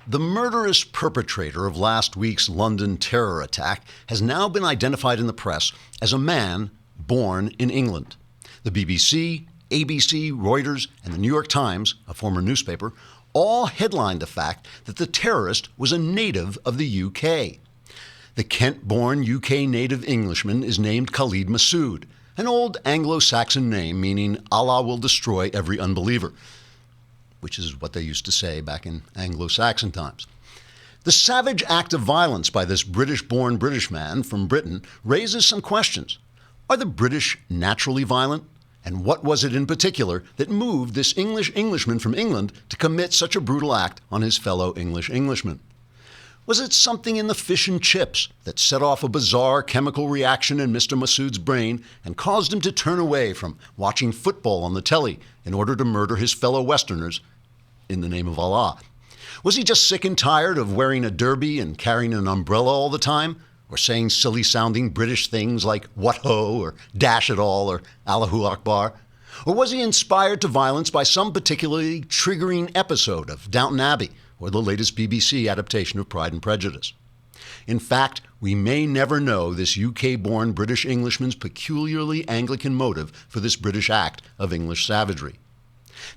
The murderous perpetrator of last week's London terror attack has now been identified in the press as a man born in England. The BBC, ABC, Reuters, and the New York Times, a former newspaper, all headlined the fact that the terrorist was a native of the UK. The Kent-born UK native Englishman is named Khalid Massoud, an old Anglo-Saxon name meaning Allah will destroy every unbeliever, which is what they used to say back in Anglo-Saxon times. The savage act of violence by this British-born British man from Britain raises some questions. Are the British naturally violent? And what was it in particular that moved this Englishman from England to commit such a brutal act on his fellow Englishman? Was it something in the fish and chips that set off a bizarre chemical reaction in Mr. Massoud's brain and caused him to turn away from watching football on the telly in order to murder his fellow Westerners in the name of Allah? Was he just sick and tired of wearing a derby and carrying an umbrella all the time? Or saying silly-sounding British things like "what ho" or "dash it all" or "Allahu Akbar"? Or was he inspired to violence by some particularly triggering episode of Downton Abbey or the latest BBC adaptation of Pride and Prejudice? In fact, we may never know this UK-born British Englishman's peculiarly Anglican motive for this British act of English savagery.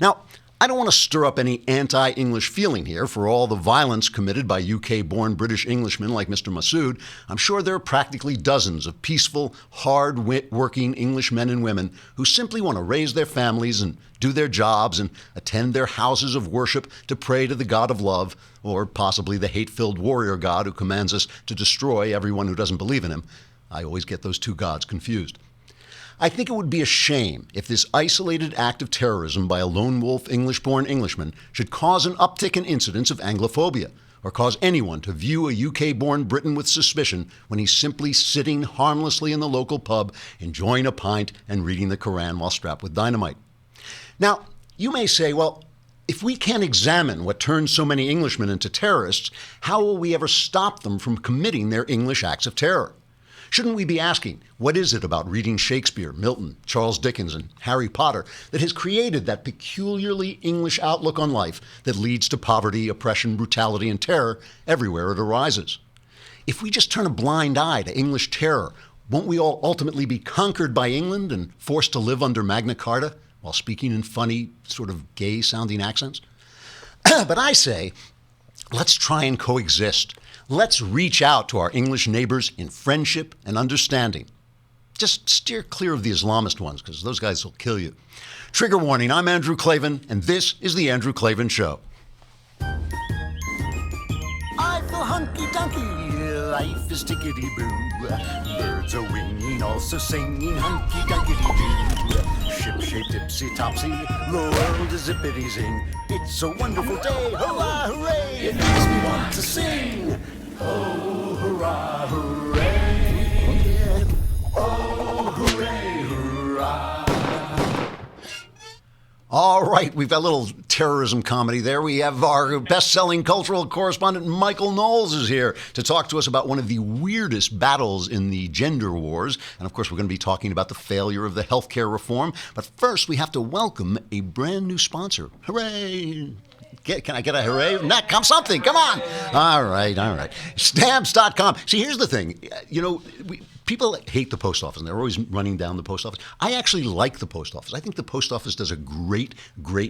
Now, I don't want to stir up any anti-English feeling here for all the violence committed by UK-born British Englishmen like Mr. Massoud. I'm sure there are practically dozens of peaceful, hard-working English men and women who simply want to raise their families and do their jobs and attend their houses of worship to pray to the God of love, or possibly the hate-filled warrior God who commands us to destroy everyone who doesn't believe in him. I always get those two gods confused. I think it would be a shame if this isolated act of terrorism by a lone wolf English-born Englishman should cause an uptick in incidents of Anglophobia, or cause anyone to view a UK-born Briton with suspicion when he's simply sitting harmlessly in the local pub, enjoying a pint and reading the Koran while strapped with dynamite. Now, you may say, well, if we can't examine what turns so many Englishmen into terrorists, how will we ever stop them from committing their English acts of terror? Shouldn't we be asking, what is it about reading Shakespeare, Milton, Charles Dickens, and Harry Potter that has created that peculiarly English outlook on life that leads to poverty, oppression, brutality, and terror everywhere it arises? If we just turn a blind eye to English terror, won't we all ultimately be conquered by England and forced to live under Magna Carta while speaking in funny, sort of gay-sounding accents? But I say, let's try and coexist. Let's reach out to our English neighbors in friendship and understanding. Just steer clear of the Islamist ones, because those guys will kill you. Trigger warning, I'm Andrew Klavan, and this is The Andrew Klavan Show. I feel hunky-dunky, life is tickety-boo. Birds are winging, also singing hunky-dunky-doo. Ship-shaped, ipsy-topsy, the world is zippity-zing. It's a wonderful day, hurrah, hooray! It makes me want to sing. Oh, hurrah, hooray! Oh, hooray, hurrah! All right, we've got a little terrorism comedy there. We have our best-selling cultural correspondent Michael Knowles is here to talk to us about one of the weirdest battles in the gender wars. And of course, we're going to be talking about the failure of the HealthCare reform. But first, we have to welcome a brand new sponsor. Hooray! Can I get a hooray? Not come something. Come on. All right. Stamps.com. See, here's the thing. People hate the post office, and they're always running down the post office. I actually like the post office. I think the post office does a great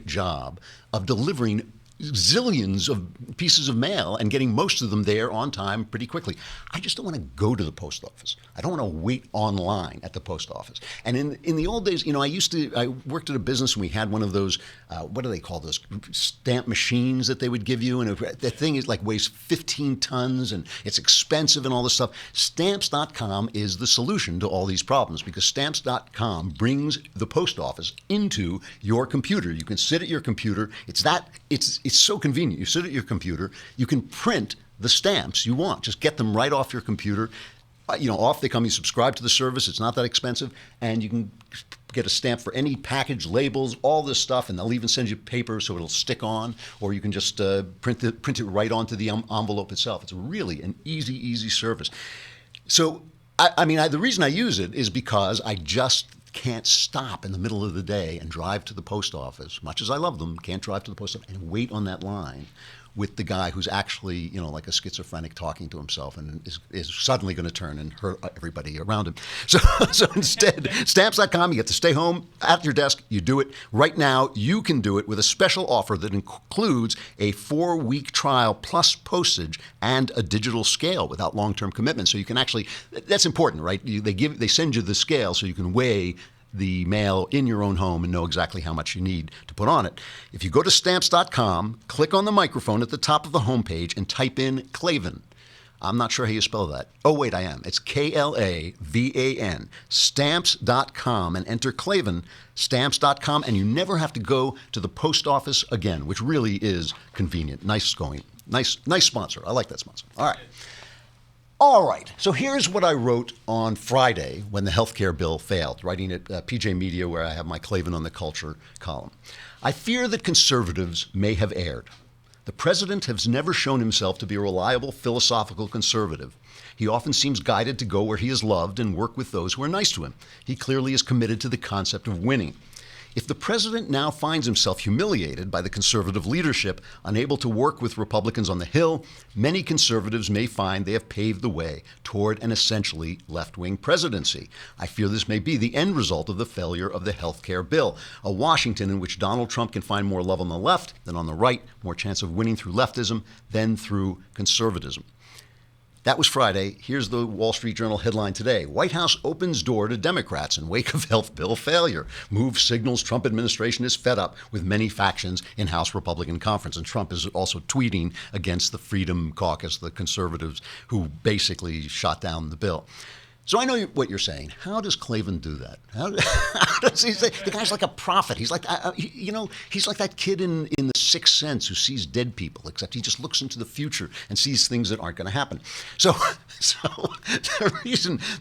job of delivering zillions of pieces of mail and getting most of them there on time pretty quickly. I just don't want to go to the post office. I don't want to wait online at the post office. And in the old days, I worked at a business and we had one of those, what do they call those, stamp machines that they would give you, and that thing is weighs 15 tons and it's expensive and all this stuff. Stamps.com is the solution to all these problems, because Stamps.com brings the post office into your computer. You can sit at your computer. It's so convenient. You sit at your computer, you can print the stamps you want. Just get them right off your computer. Off they come. You subscribe to the service. It's not that expensive. And you can get a stamp for any package, labels, all this stuff. And they'll even send you paper so it'll stick on. Or you can just print it right onto the envelope itself. It's really an easy service. So, the reason I use it is because I just can't stop in the middle of the day and drive to the post office, much as I love them, can't drive to the post office and wait on that line with the guy who's actually, like a schizophrenic talking to himself and is suddenly going to turn and hurt everybody around him. So instead, Stamps.com, you get to stay home at your desk. You do it. Right now, you can do it with a special offer that includes a 4-week trial plus postage and a digital scale without long-term commitment. So you can actually, that's important, right? They send you the scale so you can weigh the mail in your own home and know exactly how much you need to put on it. If you go to Stamps.com, click on the microphone at the top of the homepage and type in Klavan. I'm not sure how you spell that. Oh, wait, I am. It's Klavan. Stamps.com, and enter Klavan, Stamps.com, and you never have to go to the post office again, which really is convenient. Nice sponsor. I like that sponsor. All right, so here's what I wrote on Friday when the HealthCare bill failed, writing at PJ Media, where I have my Klavan on the Culture column. I fear that conservatives may have erred. The president has never shown himself to be a reliable philosophical conservative. He often seems guided to go where he is loved and work with those who are nice to him. He clearly is committed to the concept of winning. If the president now finds himself humiliated by the conservative leadership, unable to work with Republicans on the Hill, many conservatives may find they have paved the way toward an essentially left-wing presidency. I fear this may be the end result of the failure of the HealthCare bill, a Washington in which Donald Trump can find more love on the left than on the right, more chance of winning through leftism than through conservatism. That was Friday. Here's the Wall Street Journal headline today. White House opens door to Democrats in wake of health bill failure. Move signals Trump administration is fed up with many factions in House Republican conference. And Trump is also tweeting against the Freedom Caucus, the conservatives who basically shot down the bill. So I know what you're saying. How does Klavan do that? How does he say, the guy's like a prophet. He's like, he's like that kid in The Sixth Sense who sees dead people, except he just looks into the future and sees things that aren't going to happen. So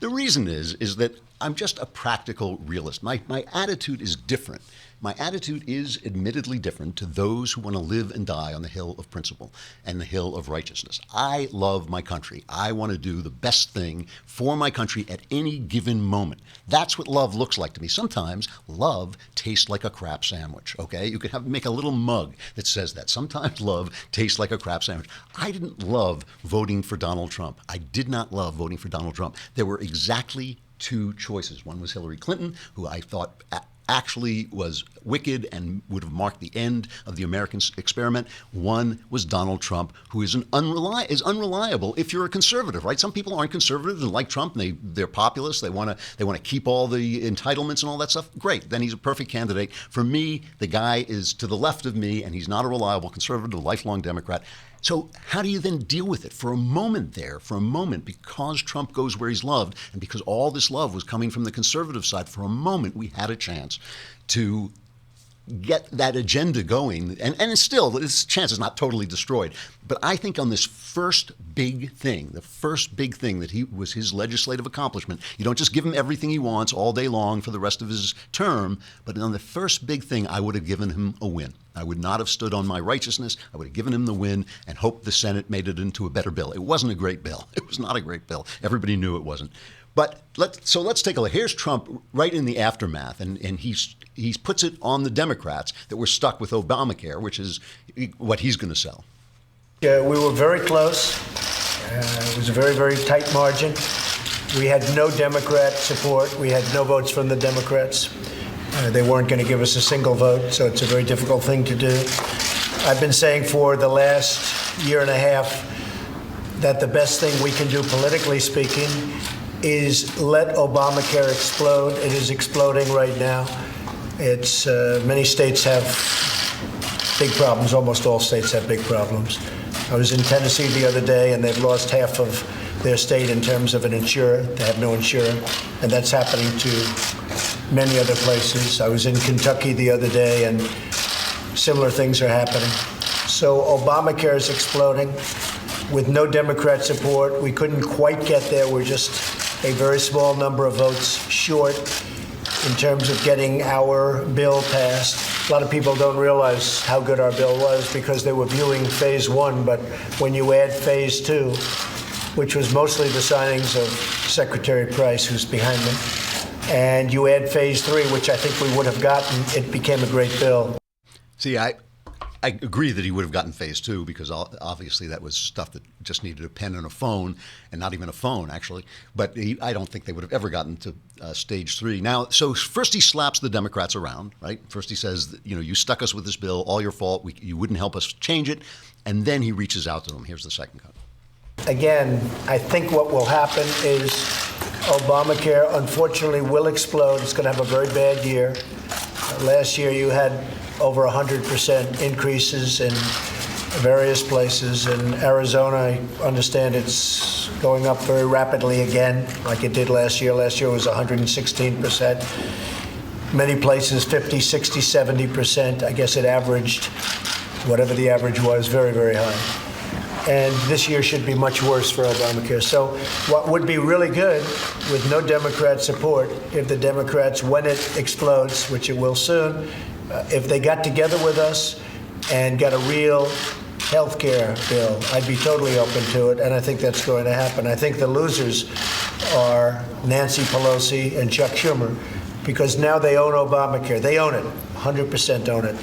the reason is that I'm just a practical realist. My attitude is different. My attitude is admittedly different to those who want to live and die on the hill of principle and the hill of righteousness. I love my country. I want to do the best thing for my country at any given moment. That's what love looks like to me. Sometimes love tastes like a crap sandwich, okay? You could make a little mug that says that. Sometimes love tastes like a crap sandwich. I didn't love voting for Donald Trump. I did not love voting for Donald Trump. There were exactly two choices. One was Hillary Clinton, who I thought actually was wicked and would have marked the end of the American experiment. One was Donald Trump, who is unreliable if you're a conservative, right? Some people aren't conservative and like Trump. They're populist. They want to keep all the entitlements and all that stuff. Great. Then he's a perfect candidate. For me, the guy is to the left of me, and he's not a reliable conservative, a lifelong Democrat. So how do you then deal with it? For a moment, because Trump goes where he's loved, and because all this love was coming from the conservative side, for a moment we had a chance to get that agenda going. And it's still, this chance is not totally destroyed. But I think on this first big thing, the first big thing that was his legislative accomplishment, you don't just give him everything he wants all day long for the rest of his term, but on the first big thing, I would have given him a win. I would not have stood on my righteousness. I would have given him the win and hoped the Senate made it into a better bill. It wasn't a great bill. It was not a great bill. Everybody knew it wasn't. But let's take a look. Here's Trump right in the aftermath, and he puts it on the Democrats that we're stuck with Obamacare, which is what he's going to sell. We were very close. It was a very, very tight margin. We had no Democrat support. We had no votes from the Democrats. They weren't going to give us a single vote, so it's a very difficult thing to do. I've been saying for the last year and a half that the best thing we can do, politically speaking, is let Obamacare explode. It is exploding right now. It's many states have big problems. Almost all states have big problems. I was in Tennessee the other day, and they've lost half of their state in terms of an insurer. They have no insurer, and that's happening to many other places. I was in Kentucky the other day, and similar things are happening. So Obamacare is exploding with no Democrat support. We couldn't quite get there. We're just a very small number of votes short in terms of getting our bill passed. A lot of people don't realize how good our bill was because they were viewing phase one, but when you add phase two, which was mostly the signings of Secretary Price, who's behind me, and you add phase three, which I think we would have gotten, it became a great bill. See, I I agree that he would have gotten phase two because obviously that was stuff that just needed a pen and a phone, and not even a phone, actually. But I don't think they would have ever gotten to stage three. Now, so first he slaps the Democrats around, right? First he says, you stuck us with this bill, all your fault, you wouldn't help us change it. And then he reaches out to them. Here's the second cut. Again, I think what will happen is Obamacare, unfortunately, will explode. It's going to have a very bad year. Last year, you had over 100% increases in various places. In Arizona, I understand it's going up very rapidly again, like it did last year. Last year was 116%. Many places, 50, 60, 70%. I guess it averaged, whatever the average was, very, very high. And this year should be much worse for Obamacare. So what would be really good with no Democrat support, if the Democrats, when it explodes, which it will soon, if they got together with us and got a real HealthCare bill, I'd be totally open to it, and I think that's going to happen. I think the losers are Nancy Pelosi and Chuck Schumer, because now they own Obamacare. They own it, 100% own it.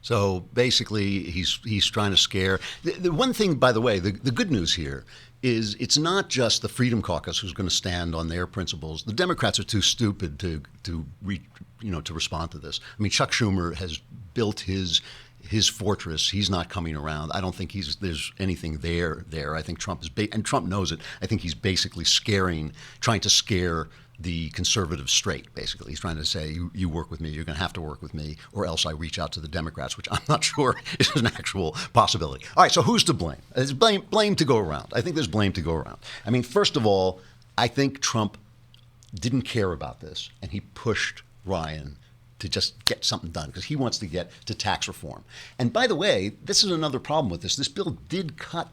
So basically, he's trying to scare. The one thing, by the way, the good news here is it's not just the Freedom Caucus who's going to stand on their principles. The Democrats are too stupid to respond to this. I mean, Chuck Schumer has built his fortress. He's not coming around. I don't think there's anything there. I think Trump is, and Trump knows it. I think he's basically trying to scare the conservative straight, basically. He's trying to say, you work with me, you're going to have to work with me, or else I reach out to the Democrats, which I'm not sure is an actual possibility. All right, so who's to blame? There's blame to go around. I think there's blame to go around. I mean, first of all, I think Trump didn't care about this, and he pushed Ryan to just get something done because he wants to get to tax reform. And by the way, this is another problem with this. This bill did cut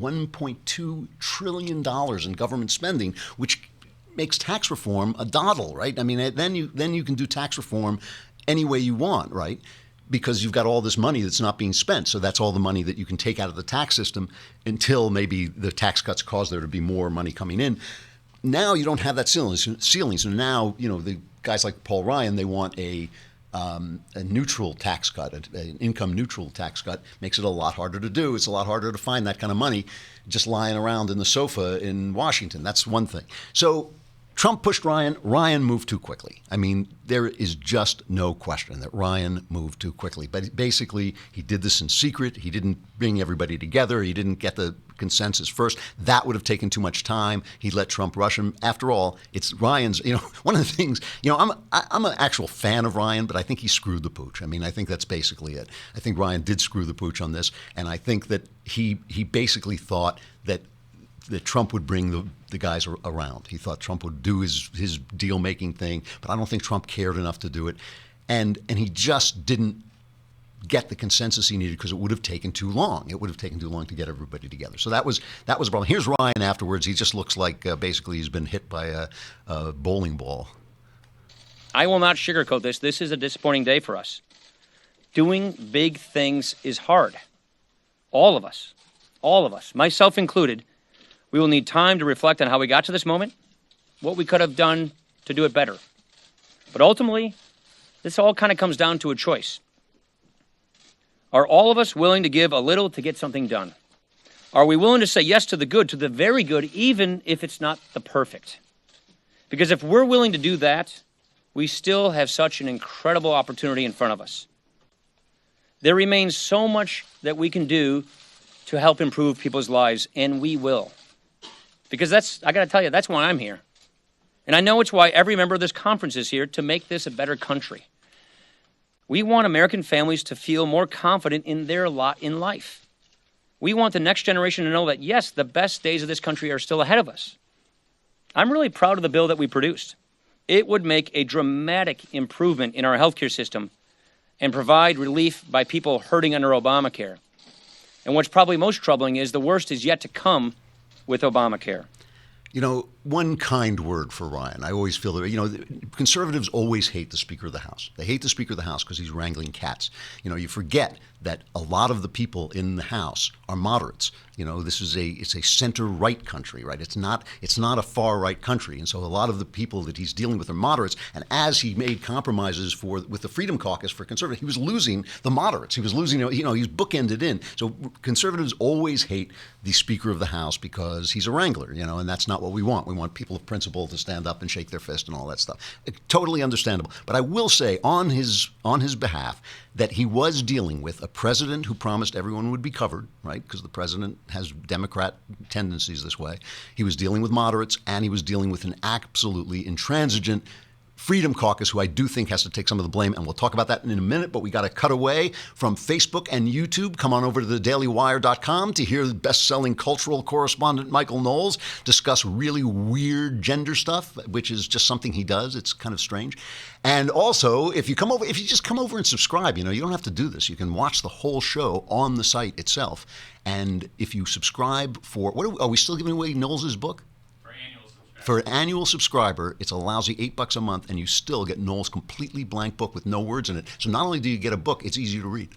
$1.2 trillion in government spending, which makes tax reform a doddle, right? I mean, then you can do tax reform any way you want, right? Because you've got all this money that's not being spent. So that's all the money that you can take out of the tax system until maybe the tax cuts cause there to be more money coming in. Now you don't have that ceiling. So now, the guys like Paul Ryan, they want a neutral tax cut, an income neutral tax cut. Makes it a lot harder to do. It's a lot harder to find that kind of money just lying around in the sofa in Washington. That's one thing. So Trump pushed Ryan. Ryan moved too quickly. I mean, there is just no question that Ryan moved too quickly. But basically, he did this in secret. He didn't bring everybody together. He didn't get the consensus first. That would have taken too much time. He let Trump rush him. After all, it's Ryan's, one of the things, I'm an actual fan of Ryan, but I think he screwed the pooch. I mean, I think that's basically it. I think Ryan did screw the pooch on this. And I think that he basically thought that Trump would bring the guys around. He thought Trump would do his deal-making thing, but I don't think Trump cared enough to do it. And he just didn't get the consensus he needed because it would have taken too long. It would have taken too long to get everybody together. So that was a problem. Here's Ryan afterwards. He just looks like basically he's been hit by a bowling ball. I will not sugarcoat this. This is a disappointing day for us. Doing big things is hard. All of us, myself included. We will need time to reflect on how we got to this moment, what we could have done to do it better. But ultimately, this all kind of comes down to a choice. Are all of us willing to give a little to get something done? Are we willing to say yes to the good, to the very good, even if it's not the perfect? Because if we're willing to do that, we still have such an incredible opportunity in front of us. There remains so much that we can do to help improve people's lives, and we will. Because I got to tell you, that's why I'm here. And I know it's why every member of this conference is here, to make this a better country. We want American families to feel more confident in their lot in life. We want the next generation to know that, yes, the best days of this country are still ahead of us. I'm really proud of the bill that we produced. It would make a dramatic improvement in our healthcare system and provide relief by people hurting under Obamacare. And what's probably most troubling is the worst is yet to come with Obamacare. one kind word for Ryan. I always feel that, conservatives always hate the Speaker of the House. They hate the Speaker of the House because he's wrangling cats. You forget that a lot of the people in the House are moderates. This is it's a center-right country, right? It's not a far-right country. And so a lot of the people that he's dealing with are moderates. And as he made compromises with the Freedom Caucus for conservatives, he was losing the moderates. He was losing, he's bookended in. So conservatives always hate the Speaker of the House because he's a wrangler, and that's not what we want. We want people of principle to stand up and shake their fist and all that stuff. Totally understandable. But I will say on his behalf that he was dealing with a president who promised everyone would be covered, right? Because the president has Democrat tendencies this way. He was dealing with moderates, and he was dealing with an absolutely intransigent Freedom Caucus, who I do think has to take some of the blame, and we'll talk about that in a minute, but we got to cut away from Facebook and YouTube. Come on over to thedailywire.com to hear the best-selling cultural correspondent Michael Knowles discuss really weird gender stuff, which is just something he does. It's kind of strange. And also, if you just come over and subscribe, you don't have to do this. You can watch the whole show on the site itself. And if you subscribe are we still giving away Knowles' book? For an annual subscriber, it's a lousy $8 a month, and you still get Knowles' completely blank book with no words in it. So not only do you get a book, it's easy to read.